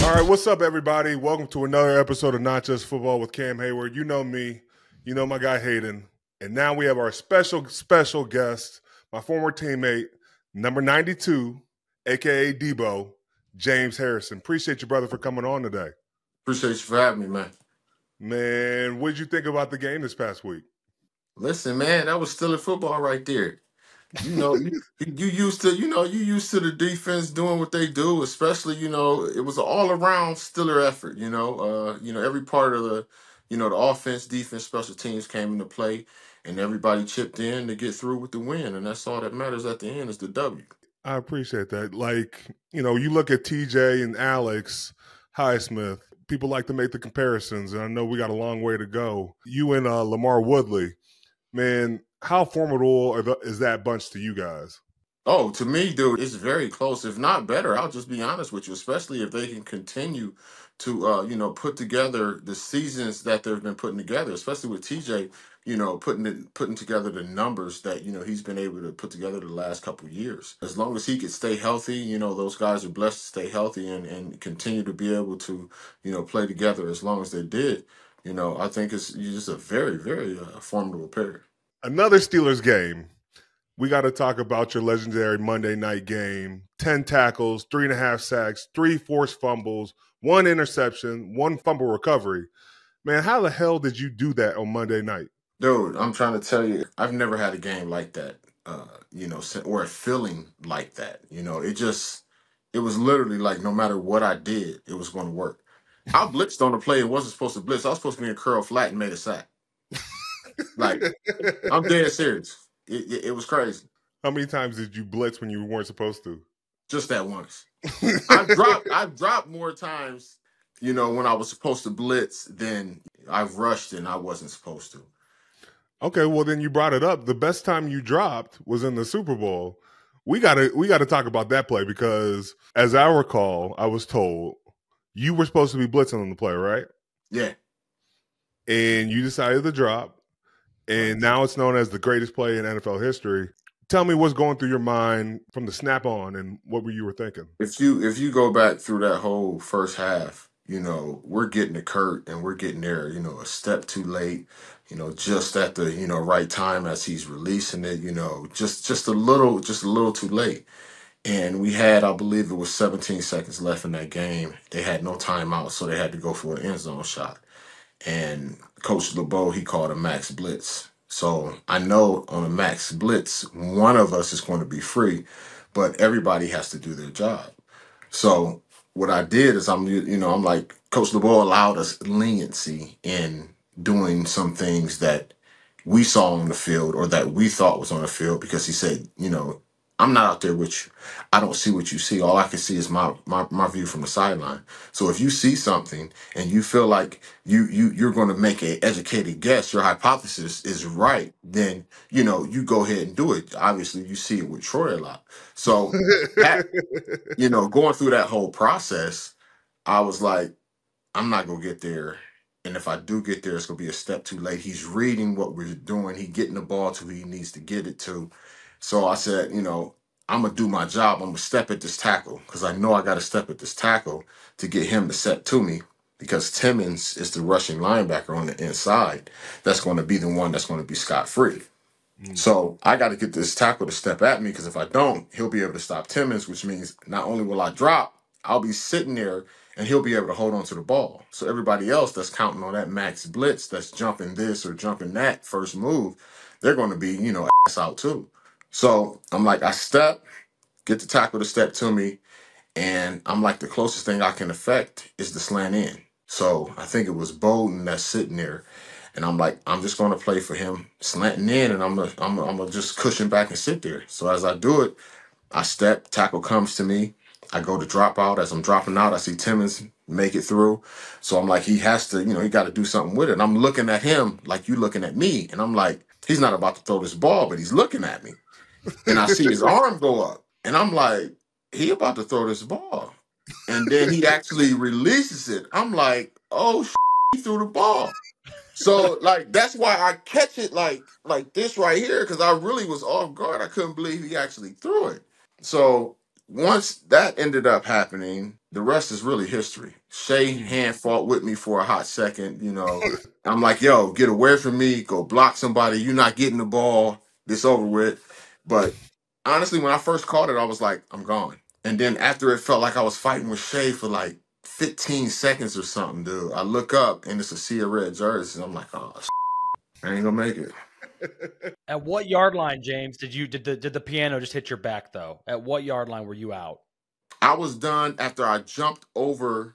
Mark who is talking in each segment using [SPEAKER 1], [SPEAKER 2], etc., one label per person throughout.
[SPEAKER 1] All right, what's up, everybody? Welcome to another episode of Not Just Football with Cam Hayward. You know me, you know my guy Hayden, and now we have our special guest, my former teammate, number 92, aka Debo, James Harrison. Appreciate you, brother, for coming on today.
[SPEAKER 2] Appreciate you for having me, man.
[SPEAKER 1] Man, what did you think about the game this past week?
[SPEAKER 2] Listen, man, that was still a football right there. You know, you used to, you used to the defense doing what they do, especially, it was an all-around Stiller effort, every part of the offense, defense, special teams came into play and everybody chipped in to get through with the win. And that's all that matters at the end is the W.
[SPEAKER 1] I appreciate that. Like, you look at TJ and Alex Highsmith, people like to make the comparisons, and I know we got a long way to go. You and Lamar Woodley, man, how formidable is that bunch to you guys?
[SPEAKER 2] Oh, to me, dude, it's very close, if not better. I'll just be honest with you, especially if they can continue to, put together the seasons that they've been putting together, especially with TJ, putting together the numbers that, he's been able to put together the last couple of years. As long as he could stay healthy, those guys are blessed to stay healthy and continue to be able to, play together as long as they did. I think it's just a very, very formidable pair.
[SPEAKER 1] Another Steelers game. We got to talk about your legendary Monday night game. 10 tackles, 3.5 sacks, 3 forced fumbles, 1 interception, 1 fumble recovery. Man, how the hell did you do that on Monday night?
[SPEAKER 2] Dude, I'm trying to tell you, I've never had a game like that, or a feeling like that. It was literally like no matter what I did, it was going to work. I blitzed on the play and wasn't supposed to blitz. I was supposed to be in curl flat and made a sack. Like, I'm dead serious. It was crazy.
[SPEAKER 1] How many times did you blitz when you weren't supposed to?
[SPEAKER 2] Just that once. I've dropped more times, when I was supposed to blitz than I've rushed and I wasn't supposed to.
[SPEAKER 1] Okay, well then you brought it up. The best time you dropped was in the Super Bowl. We gotta talk about that play because, as I recall, I was told you were supposed to be blitzing on the play, right?
[SPEAKER 2] Yeah.
[SPEAKER 1] And you decided to drop, and now it's known as the greatest play in NFL history. Tell me what's going through your mind from the snap on, and what you were thinking.
[SPEAKER 2] If you go back through that whole first half, we're getting to Kurt and we're getting there, a step too late, just at the, right time as he's releasing it, just a little too late. And we had, I believe it was 17 seconds left in that game. They had no timeout, so they had to go for an end zone shot. And Coach LeBeau, he called a max blitz. So I know on a max blitz, one of us is going to be free, but everybody has to do their job. So what I did is I'm like, Coach LeBeau allowed us leniency in doing some things that we saw on the field or that we thought was on the field because he said, I'm not out there with you. I don't see what you see. All I can see is my view from the sideline. So if you see something and you feel like you're going to make an educated guess, your hypothesis is right, then you go ahead and do it. Obviously, you see it with Troy a lot. So going through that whole process, I was like, I'm not gonna get there. And if I do get there, it's gonna be a step too late. He's reading what we're doing. He getting the ball to who he needs to get it to. So I said, I'm gonna do my job. I'm gonna step at this tackle because I know I got to step at this tackle to get him to set to me. Because Timmons is the rushing linebacker on the inside. That's going to be the one that's going to be scot-free. So I got to get this tackle to step at me because if I don't, he'll be able to stop Timmons, which means not only will I drop, I'll be sitting there and he'll be able to hold on to the ball. So everybody else that's counting on that max blitz, that's jumping this or jumping that first move, they're going to be, ass out too. So I'm like, I step, get the tackle to step to me, and I'm like, the closest thing I can affect is the slant in. So I think it was Bowden that's sitting there. And I'm like, I'm just going to play for him slanting in, and I'm gonna just cushion back and sit there. So as I do it, I step, tackle comes to me. I go to drop out. As I'm dropping out, I see Timmons make it through. So I'm like, he has to, he got to do something with it. And I'm looking at him like you looking at me. And I'm like, he's not about to throw this ball, but he's looking at me. And I see his arm go up. And I'm like, he about to throw this ball. And then he actually releases it. I'm like, oh, he threw the ball. So like that's why I catch it like this right here because I really was off guard. I couldn't believe he actually threw it. So once that ended up happening, the rest is really history. Shea hand fought with me for a hot second. I'm like, yo, get away from me, go block somebody. You're not getting the ball. This over with. But honestly, when I first caught it, I was like, I'm gone. And then after it felt like I was fighting with Shea for like 15 seconds or something, dude. I look up and it's a sea of red jersey. And I'm like, oh, I ain't gonna make it.
[SPEAKER 3] At what yard line, James, did the piano just hit your back though? At what yard line were you out?
[SPEAKER 2] I was done after I jumped over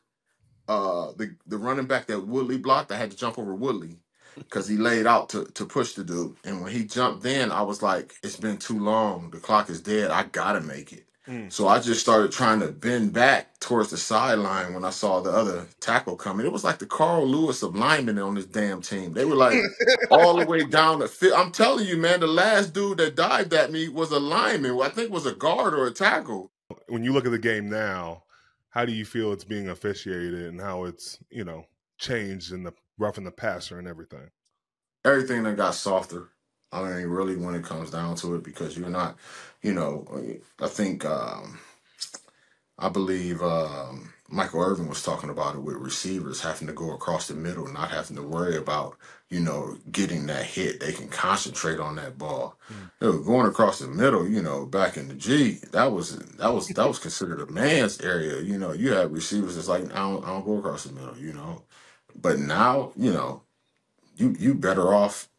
[SPEAKER 2] the running back that Woodley blocked. I had to jump over Woodley because he laid out to push the dude. And when he jumped in, I was like, it's been too long. The clock is dead. I gotta make it. So I just started trying to bend back towards the sideline when I saw the other tackle coming. It was like the Carl Lewis of linemen on this damn team. They were like all the way down the field. I'm telling you, man, the last dude that dived at me was a lineman. I think was a guard or a tackle.
[SPEAKER 1] When you look at the game now, how do you feel it's being officiated and how it's, changed in the roughing the passer and everything?
[SPEAKER 2] Everything that got softer. I mean, really, when it comes down to it, because you're not, I think, I believe Michael Irvin was talking about it with receivers having to go across the middle, not having to worry about, getting that hit. They can concentrate on that ball. Going across the middle, back in the G, that was considered a man's area. You have receivers that's like, I don't go across the middle. But now, you better off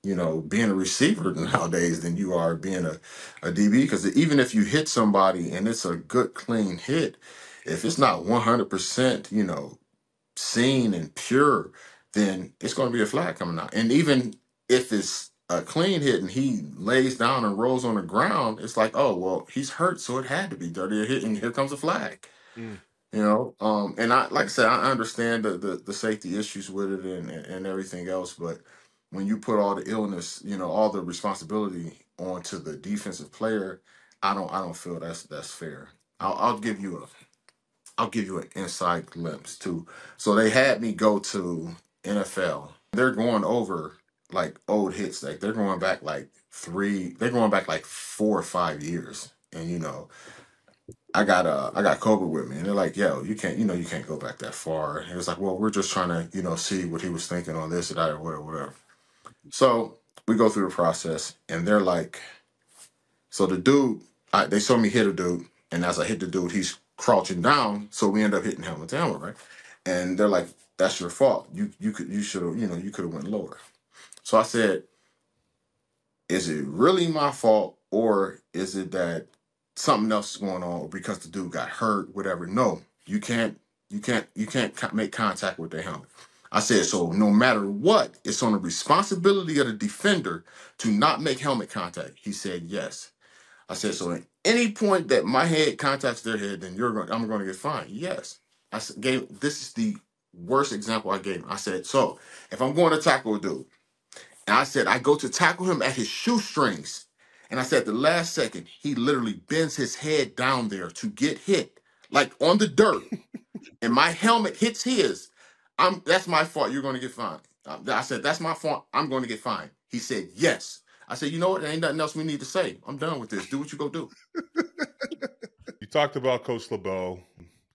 [SPEAKER 2] being a receiver nowadays than you are being a DB. Because even if you hit somebody and it's a good, clean hit, if it's not 100%, seen and pure, then it's going to be a flag coming out. And even if it's a clean hit and he lays down and rolls on the ground, it's like, oh, well, he's hurt, so it had to be dirty hit, and here comes a flag. And I, like I said, I understand the safety issues with it and everything else, but when you put all the illness, all the responsibility onto the defensive player, I don't feel that's fair. I'll give you an inside glimpse too. So they had me go to NFL. They're going over like old hits, like they're going back like 4 or 5 years, and I got Cobra with me, and they're like, "Yo, you can't go back that far." And it was like, "Well, we're just trying to, see what he was thinking on this or that or whatever, whatever." So we go through the process, and they're like, "So the dude, they saw me hit a dude, and as I hit the dude, he's crouching down, so we end up hitting helmet to helmet, right?" And they're like, "That's your fault. You should have, you could have went lower." So I said, is it really my fault, or is it that something else is going on, or because the dude got hurt, whatever? No, you can't make contact with the helmet. I said, so no matter what, it's on the responsibility of the defender to not make helmet contact. He said yes. I said, so at any point that my head contacts their head, then I'm going to get fined. Yes. This is the worst example I gave him. I said, so if I'm going to tackle a dude, and I said, I go to tackle him at his shoestrings. And I said, the last second, he literally bends his head down there to get hit, like on the dirt. And my helmet hits his. That's my fault. You're going to get fined. I said, that's my fault. I'm going to get fined. He said, yes. I said, you know what? There ain't nothing else we need to say. I'm done with this. Do what you go do.
[SPEAKER 1] You talked about Coach LeBeau.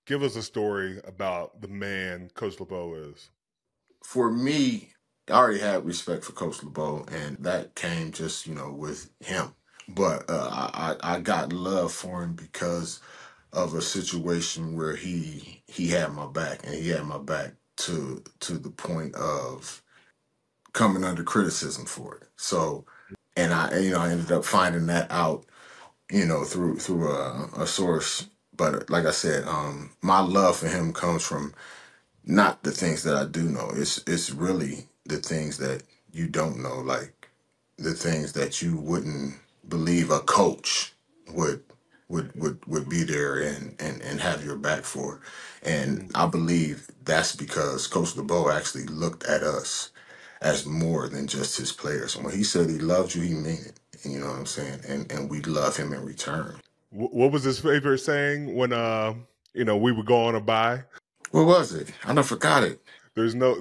[SPEAKER 1] Give us a story about the man Coach LeBeau is.
[SPEAKER 2] For me, I already had respect for Coach LeBeau, and that came just, with him. But I got love for him because of a situation where he had my back, and he had my back to the point of coming under criticism for it. So, and I ended up finding that out, through a source. But like I said, my love for him comes from not the things that I do know. It's really the things that you don't know, like the things that you wouldn't believe a coach would be there and have your back for. And I believe that's because Coach LeBeau actually looked at us as more than just his players. And when he said he loved you, he meant it. You know what I'm saying? And we love him in return.
[SPEAKER 1] What was his favorite saying when we would go on a bye?
[SPEAKER 2] What was it? I never forgot it.
[SPEAKER 1] There's no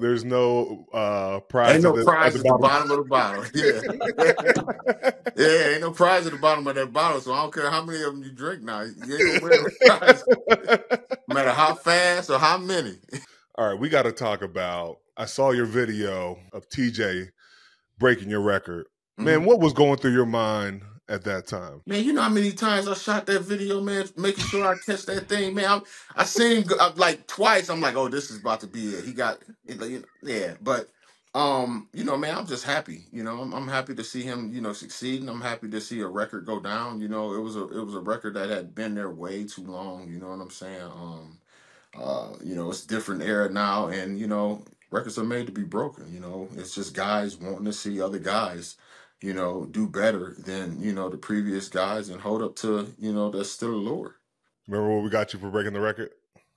[SPEAKER 1] prize
[SPEAKER 2] Ain't no
[SPEAKER 1] at
[SPEAKER 2] prize
[SPEAKER 1] the
[SPEAKER 2] at the
[SPEAKER 1] bottom.
[SPEAKER 2] bottom of the bottle. Yeah. Yeah, ain't no prize at the bottom of that bottle, so I don't care how many of them you drink now. You ain't gonna win a prize. No matter how fast or how many.
[SPEAKER 1] All right, we got to talk about. I saw your video of TJ breaking your record. Man, what was going through your mind at that time?
[SPEAKER 2] Man, you know how many times I shot that video, man, making sure I catch that thing, man. I seen him like twice. I'm like, oh, this is about to be it. He got it, yeah. But you know, man, I'm just happy. You know, I'm happy to see him, you know, succeeding. I'm happy to see a record go down. You know, it was a record that had been there way too long. You know what I'm saying? You know, it's a different era now, and you know, records are made to be broken. You know, it's just guys wanting to see other guys, you know, do better than you know the previous guys and hold up to you know that's still a lure.
[SPEAKER 1] Remember what we got you for breaking the record?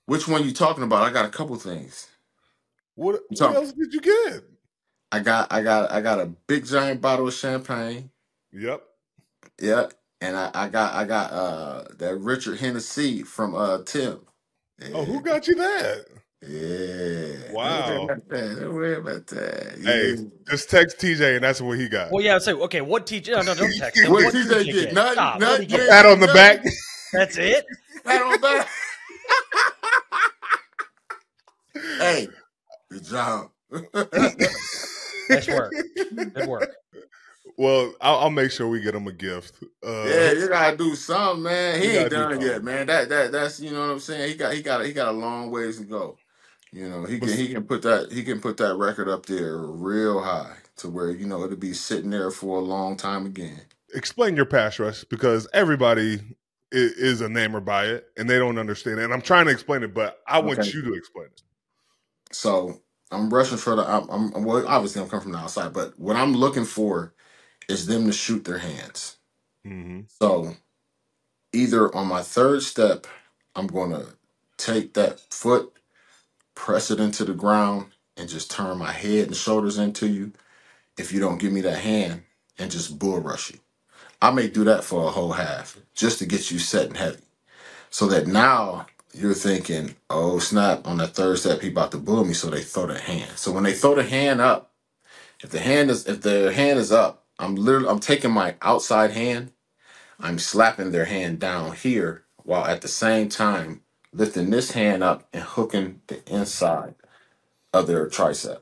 [SPEAKER 2] Which one you talking about? I got a couple things.
[SPEAKER 1] What else did you get?
[SPEAKER 2] I got a big giant bottle of champagne.
[SPEAKER 1] Yep.
[SPEAKER 2] Yeah, and I got that Richard Hennessy from Tim. Yeah.
[SPEAKER 1] Oh, who got you that?
[SPEAKER 2] Yeah.
[SPEAKER 1] Wow.
[SPEAKER 2] Don't worry about that.
[SPEAKER 1] Hey,
[SPEAKER 2] Yeah.
[SPEAKER 1] just text TJ and that's what he got.
[SPEAKER 3] Well, yeah. So, okay, what TJ? No, don't text him.
[SPEAKER 2] What TJ get? Nothing.
[SPEAKER 3] What he
[SPEAKER 1] A
[SPEAKER 3] get?
[SPEAKER 1] pat on the back.
[SPEAKER 3] That's it.
[SPEAKER 2] Pat on the back. Hey, good job.
[SPEAKER 3] Nice work. Good work.
[SPEAKER 1] Well, I'll make sure we get him a gift.
[SPEAKER 2] Yeah, you gotta do something, man. He
[SPEAKER 1] You
[SPEAKER 2] ain't
[SPEAKER 1] gotta do
[SPEAKER 2] done yet, man. That's you know what I'm saying. He got a long ways to go. You know, he can put that record up there real high to where you know it'll be sitting there for a long time again.
[SPEAKER 1] Explain your pass rush because everybody is enamored by it and they don't understand it. And I'm trying to explain it, but I want you to explain it.
[SPEAKER 2] So I'm rushing for the. Well, obviously I'm coming from the outside, but what I'm looking for is them to shoot their hands.
[SPEAKER 1] Mm-hmm.
[SPEAKER 2] So either on my third step, I'm going to take that foot, press it into the ground, and just turn my head and shoulders into you. If you don't give me that hand, and just bull rush you, I may do that for a whole half just to get you set and heavy, so that now you're thinking, oh snap! On that third step, he about to bull me, so they throw the hand. So when they throw the hand up, if their hand is up, I'm taking my outside hand. I'm slapping their hand down here while at the same time lifting this hand up and hooking the inside of their tricep.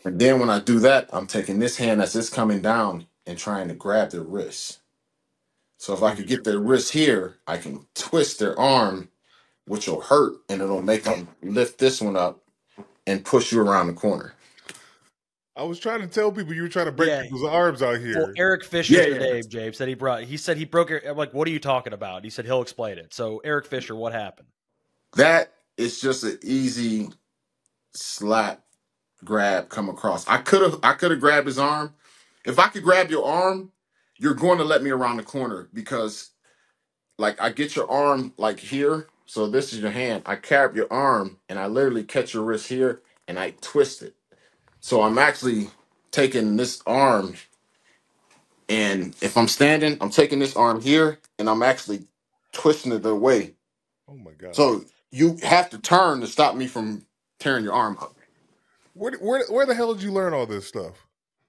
[SPEAKER 2] And then when I do that, I'm taking this hand as it's coming down and trying to grab their wrist. So if I could get their wrist here, I can twist their arm, which will hurt, and it'll make them lift this one up and push you around the corner.
[SPEAKER 1] I was trying to tell people you were trying to break people's arms out here.
[SPEAKER 3] Well, Eric Fisher today, James, said he said he broke it. I'm like, what are you talking about? He said he'll explain it. So Eric Fisher, what happened?
[SPEAKER 2] That is just an easy slap grab come across. I could have grabbed his arm. If I could grab your arm, you're going to let me around the corner because like I get your arm like here. So this is your hand. I grab your arm and I literally catch your wrist here and I twist it. So I'm actually taking this arm, and if I'm standing, I'm taking this arm here and I'm actually twisting it away.
[SPEAKER 1] Oh my God.
[SPEAKER 2] So you have to turn to stop me from tearing your arm up.
[SPEAKER 1] Where the hell did you learn all this stuff?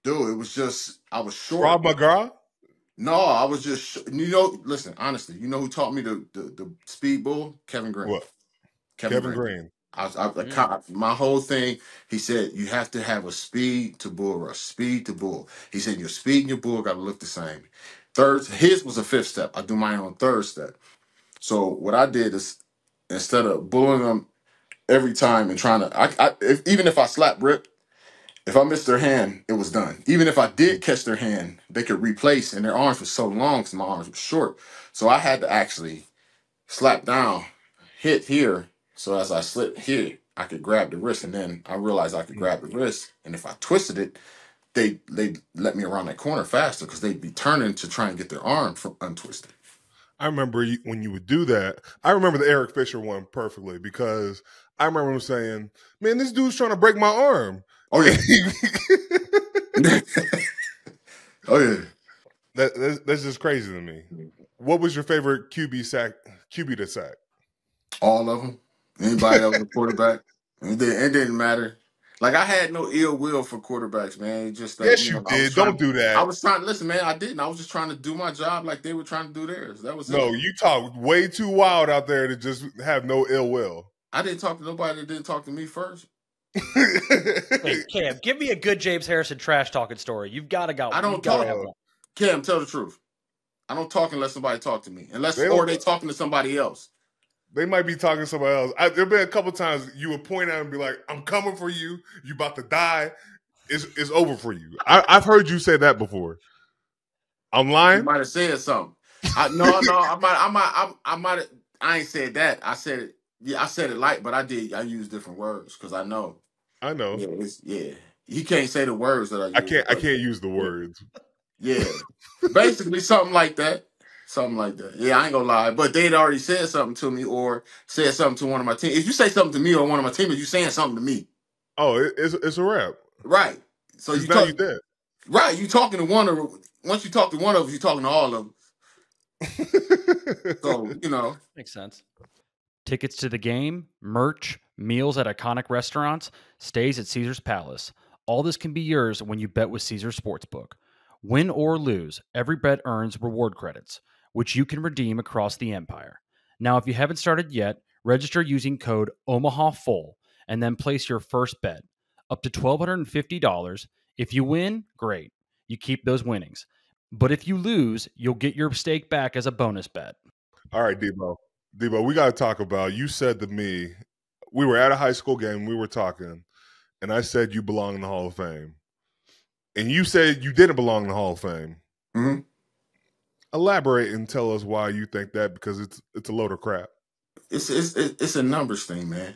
[SPEAKER 2] Dude, it was just, I was short.
[SPEAKER 1] Rob McGraw?
[SPEAKER 2] No, I was just, you know, listen, honestly, you know who taught me the speed bull? Kevin Green.
[SPEAKER 1] What? Kevin Green.
[SPEAKER 2] My whole thing, he said, you have to have a speed to bull rush, speed to bull. He said, your speed and your bull got to look the same. His was a fifth step. I do mine on third step. So what I did is, instead of bullying them every time and trying to, even if I slap Rip, if I missed their hand, it was done. Even if I did catch their hand, they could replace, and their arms were so long because my arms were short. So I had to actually slap down, hit here. So as I slid here, I could grab the wrist, and then I realized I could grab the wrist. And if I twisted it, they let me around that corner faster because they'd be turning to try and get their arm from untwisted.
[SPEAKER 1] I remember when you would do that. I remember the Eric Fisher one perfectly because I remember him saying, "Man, this dude's trying to break my arm."
[SPEAKER 2] Oh yeah. Oh yeah.
[SPEAKER 1] That's just crazy to me. What was your favorite QB to sack?
[SPEAKER 2] All of them. Anybody that was a quarterback. It didn't matter. Like I had no ill will for quarterbacks, man. It's just that
[SPEAKER 1] Yes, you
[SPEAKER 2] I was
[SPEAKER 1] did. Don't
[SPEAKER 2] trying.
[SPEAKER 1] do
[SPEAKER 2] I
[SPEAKER 1] that.
[SPEAKER 2] was trying. Listen, man, I didn't. I was just trying to do my job like they were trying to do theirs. That was
[SPEAKER 1] No,
[SPEAKER 2] it.
[SPEAKER 1] you talk way too wild out there to just have no ill will.
[SPEAKER 2] I didn't talk to nobody that didn't talk to me first.
[SPEAKER 3] Hey, Cam, give me a good James Harrison trash talking story. You've got to go.
[SPEAKER 2] I don't talk. Cam, tell the truth. I don't talk unless somebody talk to me. They talking to somebody else.
[SPEAKER 1] They might be talking to somebody else. There've been a couple times you would point out and be like, "I'm coming for you. You about to die. It's over for you." I've heard you say that before. I'm lying.
[SPEAKER 2] You might have said something. I might. I ain't said that. I said it. Yeah, I said it light, but I did. I use different words because I know.
[SPEAKER 1] I know.
[SPEAKER 2] Yeah. You can't say the words that I use.
[SPEAKER 1] I can't use the words.
[SPEAKER 2] Yeah. Basically, something like that. Something like that. Yeah, I ain't gonna lie. But they'd already said something to me or said something to one of my team. If you say something to me or one of my teammates, you saying something to me.
[SPEAKER 1] Oh, it's a wrap.
[SPEAKER 2] Right. So you
[SPEAKER 1] dead.
[SPEAKER 2] Right. You talking to one of once you talk to one of them, you're talking to all of them. So,
[SPEAKER 3] Makes sense. Tickets to the game, merch, meals at iconic restaurants, stays at Caesar's Palace. All this can be yours when you bet with Caesars Sportsbook. Win or lose, every bet earns reward credits, which you can redeem across the empire. Now, if you haven't started yet, register using code OMAHAFULL and then place your first bet, up to $1,250. If you win, great. You keep those winnings. But if you lose, you'll get your stake back as a bonus bet.
[SPEAKER 1] All right, Debo, we got to talk about, you said to me, we were at a high school game, we were talking, and I said you belong in the Hall of Fame. And you said you didn't belong in the Hall of Fame.
[SPEAKER 2] Mm-hmm.
[SPEAKER 1] Elaborate and tell us why you think that, because it's a load of crap.
[SPEAKER 2] It's a numbers thing, man.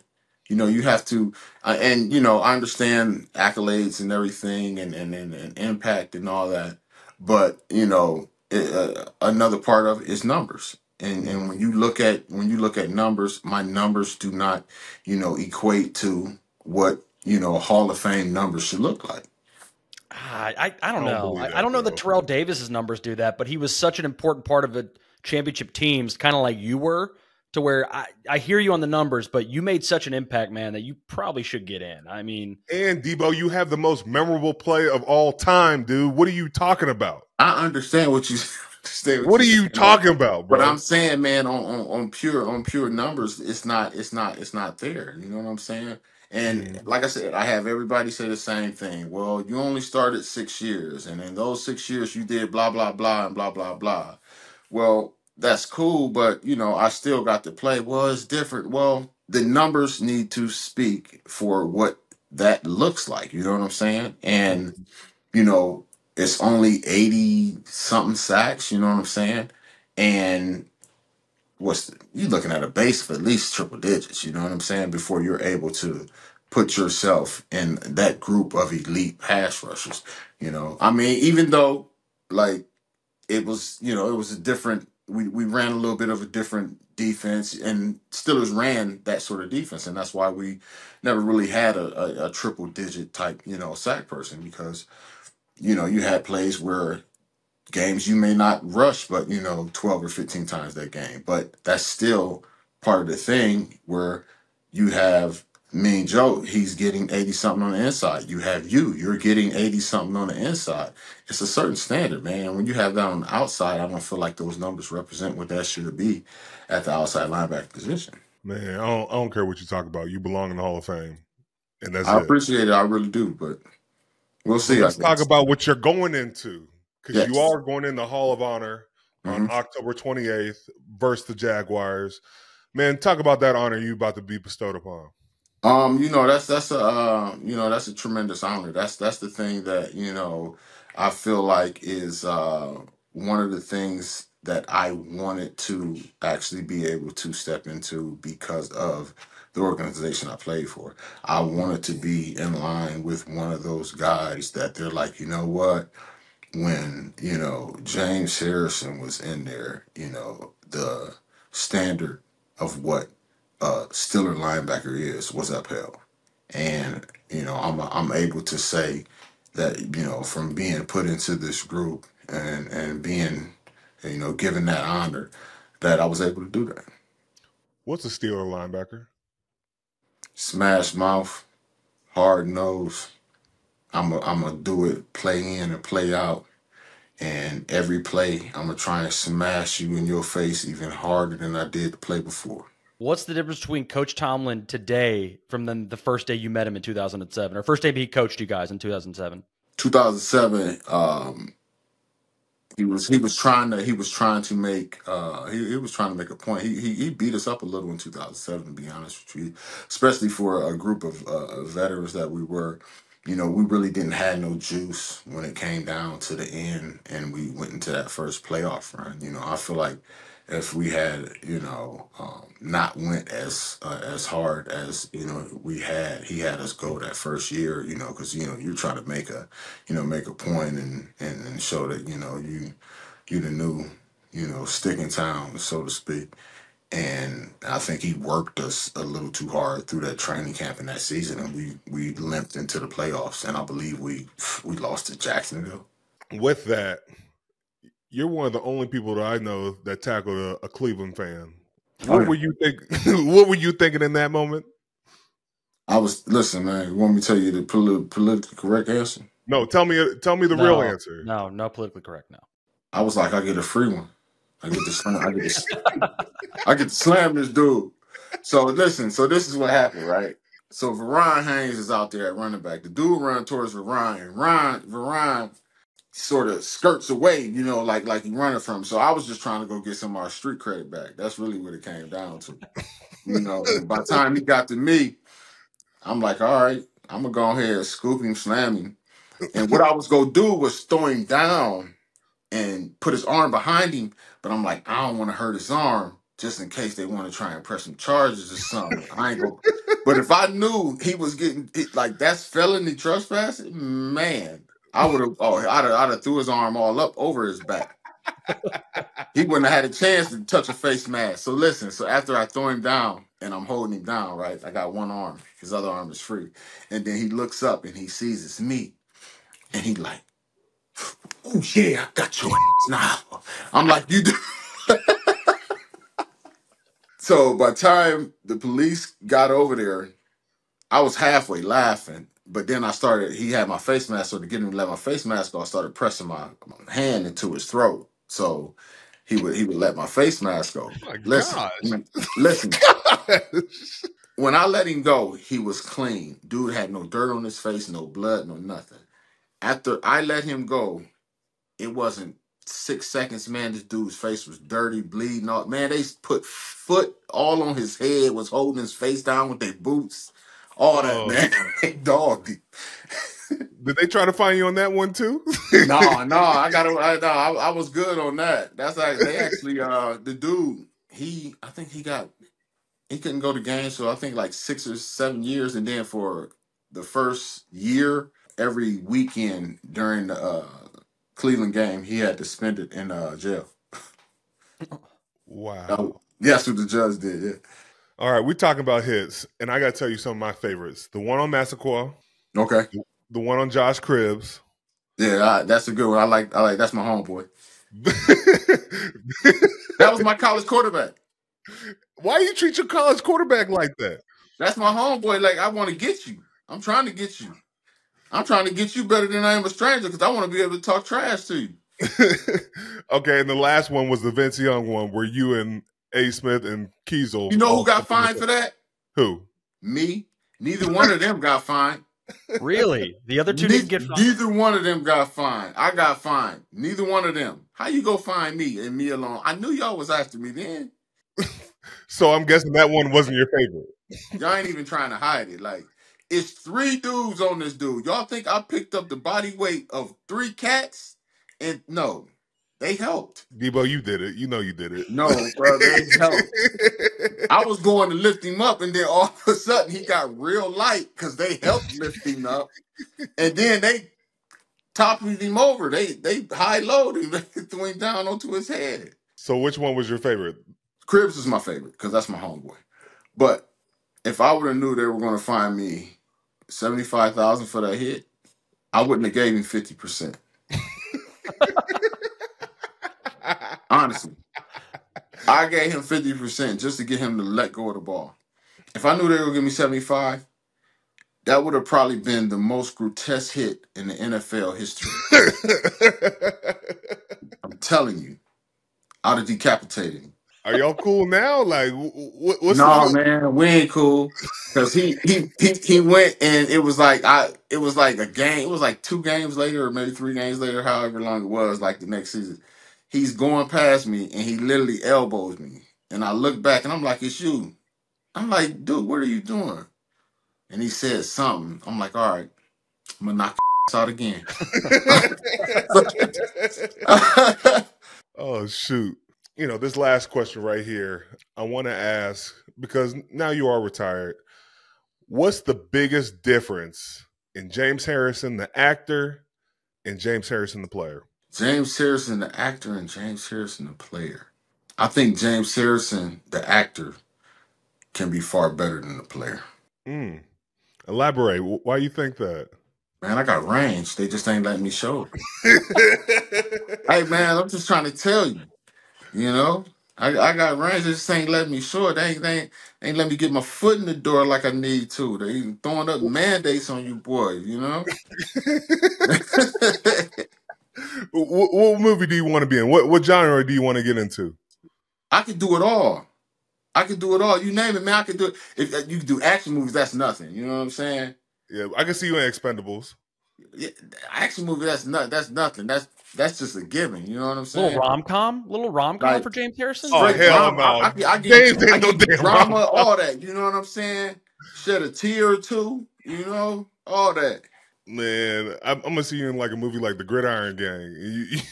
[SPEAKER 2] You have to, and I understand accolades and everything, and impact and all that, but another part of it is numbers. And when you look at numbers, my numbers do not, equate to what Hall of Fame numbers should look like.
[SPEAKER 3] I don't know. I don't know that Terrell Davis's numbers do that, but he was such an important part of the championship teams, kind of like you were, to where I hear you on the numbers, but you made such an impact, man, that you probably should get in. I mean,
[SPEAKER 1] and Debo, you have the most memorable play of all time, dude. What are you talking about?
[SPEAKER 2] I understand what you.
[SPEAKER 1] What are you talking about, bro?
[SPEAKER 2] But I'm saying, man, on pure numbers, it's not there. You know what I'm saying? And like I said, I have everybody say the same thing. Well, you only started 6 years, and in those 6 years, you did blah blah blah and blah blah blah. Well, that's cool, but I still got to play. Well, it's different. Well, the numbers need to speak for what that looks like. You know what I'm saying? And it's only 80 something sacks. You know what I'm saying? And you're looking at a base of at least triple digits. You know what I'm saying? Before you're able to put yourself in that group of elite pass rushers. I mean, even though like it was a different. We ran a little bit of a different defense, and Steelers ran that sort of defense, and that's why we never really had a triple digit type sack person, because you had plays where games you may not rush, but 12 or 15 times that game. But that's still part of the thing where you have Mean Joe, he's getting 80 something on the inside. You have you're getting 80 something on the inside. It's a certain standard, man. When you have that on the outside, I don't feel like those numbers represent what that should be at the outside linebacker position.
[SPEAKER 1] Man, I don't care what you talk about. You belong in the Hall of Fame. And that's
[SPEAKER 2] I appreciate it. I really do, but we'll see.
[SPEAKER 1] Let's talk about what you're going into. Because you are going in the Hall of Honor on October 28th versus the Jaguars. Man, talk about that honor you about to be bestowed upon.
[SPEAKER 2] That's a tremendous honor. That's the thing that I feel like is one of the things that I wanted to actually be able to step into because of the organization I played for. I wanted to be in line with one of those guys that they're like, you know what? When James Harrison was in there, the standard of what Steeler linebacker was upheld, and I'm able to say that from being put into this group and being given that honor, that I was able to do that.
[SPEAKER 1] What's a Steeler linebacker?
[SPEAKER 2] Smash mouth, hard nose. I'm gonna do it play in and play out. And every play, I'm gonna try and smash you in your face even harder than I did the play before.
[SPEAKER 3] What's the difference between Coach Tomlin today from the first day you met him in 2007, or first day he coached you guys in 2007?
[SPEAKER 2] 2007, he was trying to make he was trying to make a point. He beat us up a little in 2007, to be honest with you, especially for a group of veterans that we were. You know, we really didn't have no juice when it came down to the end, and we went into that first playoff run. You know, I feel like if we had, not went as hard as he had us go that first year. You know, because you're trying to make a point and show that you the new stick in town, so to speak. And I think he worked us a little too hard through that training camp in that season, and we limped into the playoffs. And I believe we lost to Jacksonville.
[SPEAKER 1] With that, you're one of the only people that I know that tackled a Cleveland fan. What were you think? What were you thinking in that moment?
[SPEAKER 2] Listen, man. You want me to tell you the politically correct answer?
[SPEAKER 1] No, tell me the real answer.
[SPEAKER 3] No, politically correct. No.
[SPEAKER 2] I was like, I get a free one. I get to slam this dude. So listen, so this is what happened, right? So Verron Haynes is out there at running back. The dude run towards Verron, and Verron sort of skirts away, like he running from him. So I was just trying to go get some of our street credit back. That's really what it came down to. And by the time he got to me, I'm like, all right, I'm gonna go ahead and scoop him, slam him. And what I was gonna do was throw him down and put his arm behind him, but I'm like, I don't want to hurt his arm just in case they want to try and press some charges or something. I ain't go. But if I knew he was getting like that's felony trespassing, man, I would have. Oh, I'd have threw his arm all up over his back. He wouldn't have had a chance to touch a face mask. So listen. So after I throw him down and I'm holding him down, right? I got one arm. His other arm is free, and then he looks up and he sees it's me, and he like, oh yeah, I got your ass now. I'm like, you do. So by the time the police got over there, I was halfway laughing. But then he had my face mask, so to get him to let my face mask off, I started pressing my hand into his throat. So he would let my face mask go.
[SPEAKER 1] Oh my
[SPEAKER 2] Listen. When I let him go, he was clean. Dude had no dirt on his face, no blood, no nothing. After I let him go, it wasn't 6 seconds, man. This dude's face was dirty, bleeding. All man, they put foot all on his head, was holding his face down with their boots, all that, man. Dog.
[SPEAKER 1] Did they try to find you on that one too?
[SPEAKER 2] No, I was good on that. That's like they actually the dude, I think he couldn't go to games, so I think like 6 or 7 years, and then for the first year, every weekend during the Cleveland game, he had to spend it in jail.
[SPEAKER 1] Wow.
[SPEAKER 2] That's what the judge did, yeah.
[SPEAKER 1] All right, we're talking about hits, and I got to tell you some of my favorites. The one on Massaquoi.
[SPEAKER 2] Okay.
[SPEAKER 1] The one on Josh Cribbs.
[SPEAKER 2] Yeah, that's a good one. I like. That's my homeboy. That was my college quarterback.
[SPEAKER 1] Why you treat your college quarterback like that?
[SPEAKER 2] That's my homeboy. Like, I want to get you. I'm trying to get you. I'm trying to get you better than I am a stranger because I want to be able to talk trash to you.
[SPEAKER 1] Okay, and the last one was the Vince Young one where you and A. Smith and Kiesel.
[SPEAKER 2] You know who got fined for that?
[SPEAKER 1] Who?
[SPEAKER 2] Me. Neither one of them got fined.
[SPEAKER 3] Really? The other two didn't get fined?
[SPEAKER 2] Neither one of them got fined. I got fined. Neither one of them. How you go find me and me alone? I knew y'all was after me then.
[SPEAKER 1] So I'm guessing that one wasn't your favorite.
[SPEAKER 2] Y'all ain't even trying to hide it. Like, it's 3 dudes on this dude. Y'all think I picked up the body weight of 3 cats? And no, they helped.
[SPEAKER 1] Debo, you did it. You know you did it.
[SPEAKER 2] No, bro, they helped. I was going to lift him up, and then all of a sudden he got real light because they helped lift him up. And then they toppled him over. They high-loaded him. They threw him down onto his head.
[SPEAKER 1] So which one was your favorite?
[SPEAKER 2] Cribbs is my favorite because that's my homeboy. But if I would have knew they were going to find me $75,000 for that hit, I wouldn't have gave him 50%. Honestly, I gave him 50% just to get him to let go of the ball. If I knew they were gonna give me 75, that would have probably been the most grotesque hit in the NFL history. I'm telling you, I'd have decapitated him.
[SPEAKER 1] Are y'all cool now? Like, what's
[SPEAKER 2] No,
[SPEAKER 1] the?
[SPEAKER 2] man, we ain't cool. Cause he went and it was like a game. It was like 2 games later or maybe 3 games later, however long it was, like the next season. He's going past me and he literally elbows me. And I look back and I'm like, it's you. I'm like, dude, what are you doing? And he said something. I'm like, all right, I'm gonna knock your out again.
[SPEAKER 1] Oh shoot! This last question right here. I want to ask because now you are retired. What's the biggest difference in James Harrison, the actor, and James Harrison, the player?
[SPEAKER 2] James Harrison, the actor, and James Harrison, the player. I think James Harrison, the actor, can be far better than the player.
[SPEAKER 1] Elaborate. Why you think that?
[SPEAKER 2] Man, I got range. They just ain't letting me show it. Hey, man, I'm just trying to tell you. I got range. They just ain't letting me show it. They ain't let me get my foot in the door like I need to. They even throwing up mandates on you, boy.
[SPEAKER 1] What movie do you want to be in? What genre do you want to get into?
[SPEAKER 2] I could do it all. You name it, man. I could do it. If you could do action movies, that's nothing. You know what I'm saying?
[SPEAKER 1] Yeah, I can see you in Expendables.
[SPEAKER 2] Yeah, action movie, that's nothing. That's just a given. You know what I'm saying?
[SPEAKER 3] Little rom com for James Harrison.
[SPEAKER 1] Oh hell
[SPEAKER 2] drama.
[SPEAKER 1] no!
[SPEAKER 2] I
[SPEAKER 1] James
[SPEAKER 2] get
[SPEAKER 1] ain't no damn
[SPEAKER 2] drama,
[SPEAKER 1] rom-com.
[SPEAKER 2] all that. You know what I'm saying? Shed a tear or two. All that.
[SPEAKER 1] Man, I'm gonna see you in like a movie like The Gridiron Gang.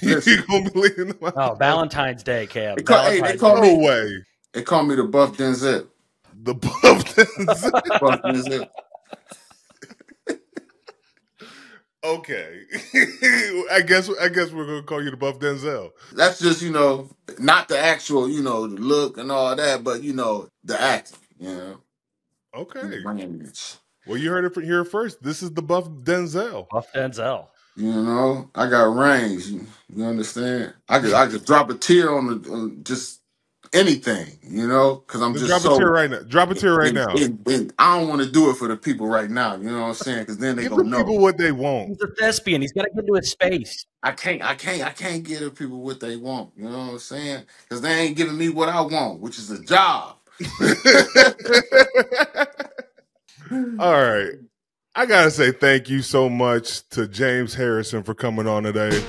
[SPEAKER 1] You gonna believe in
[SPEAKER 3] Valentine's Day, Cam.
[SPEAKER 2] They call
[SPEAKER 1] no way.
[SPEAKER 2] They call me the Buff Denzel.
[SPEAKER 1] The Buff Denzel.
[SPEAKER 2] Buff Denzel.
[SPEAKER 1] Okay, I guess we're gonna call you the Buff Denzel.
[SPEAKER 2] That's just not the actual the look and all that, but the acting.
[SPEAKER 1] Okay.
[SPEAKER 2] Range.
[SPEAKER 1] Well, you heard it here first. This is the Buff Denzel.
[SPEAKER 3] Buff Denzel.
[SPEAKER 2] I got range. You understand? I could drop a tear on just anything, because I'm just
[SPEAKER 1] drop a tear right now. Drop a tear right now.
[SPEAKER 2] And I don't want to do it for the people right now. You know what I'm saying? Because then they
[SPEAKER 1] give
[SPEAKER 2] gonna
[SPEAKER 1] the
[SPEAKER 2] know.
[SPEAKER 1] People what they want.
[SPEAKER 3] He's a thespian. He's got to get into his space.
[SPEAKER 2] I can't give the people what they want. You know what I'm saying? Because they ain't giving me what I want, which is a job.
[SPEAKER 1] All right. I gotta say thank you so much to James Harrison for coming on today.